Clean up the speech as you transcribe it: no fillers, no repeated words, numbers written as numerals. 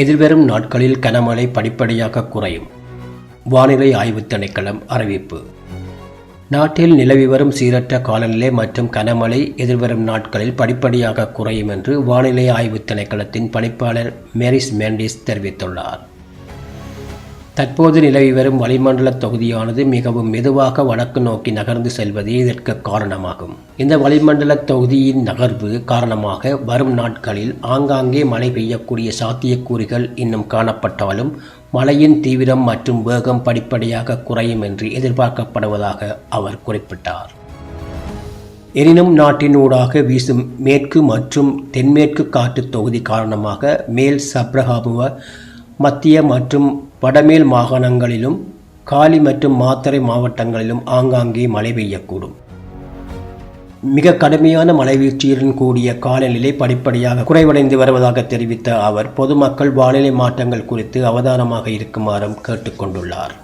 எதிர்வரும் நாட்களில் கனமழை படிப்படியாக குறையும். வானிலை ஆய்வு திணைக்களம் அறிவிப்பு. நாட்டில் நிலவி வரும் சீரற்ற காலநிலை மற்றும் கனமழை எதிர்வரும் நாட்களில் படிப்படியாக குறையும் என்று வானிலை ஆய்வு திணைக்களத்தின் பணிப்பாளர் மேரிஸ் மெண்டிஸ் தெரிவித்துள்ளார். தற்போது நிலவி வரும் வளிமண்டல தொகுதியானது மிகவும் மெதுவாக வடக்கு நோக்கி நகர்ந்து செல்வதே இதற்கு காரணமாகும். இந்த வளிமண்டல தொகுதியின் நகர்வு காரணமாக வரும் நாட்களில் ஆங்காங்கே மழை பெய்யக்கூடிய சாத்தியக்கூறுகள் இன்னும் காணப்பட்டாலும் மழையின் தீவிரம் மற்றும் வேகம் படிப்படியாக குறையும் என்று எதிர்பார்க்கப்படுவதாக அவர் குறிப்பிட்டார். எனினும் நாட்டின் ஊடாக வீசும் மேற்கு மற்றும் தென்மேற்கு காற்று தொகுதி காரணமாக மேல் சப்ரகமுவ, மத்திய மற்றும் வடமேல் மாகாணங்களிலும் காலி மற்றும் மாத்தறை மாவட்டங்களிலும் ஆங்காங்கே மழை பெய்யக்கூடும். மிக கடுமையான மழைவீழ்ச்சியுடன் கூடிய காலநிலை படிப்படியாக குறைவடைந்து வருவதாக தெரிவித்த அவர் பொதுமக்கள் வானிலை மாற்றங்கள் குறித்து அவதானமாக இருக்குமாறும் கேட்டுக்கொண்டுள்ளார்.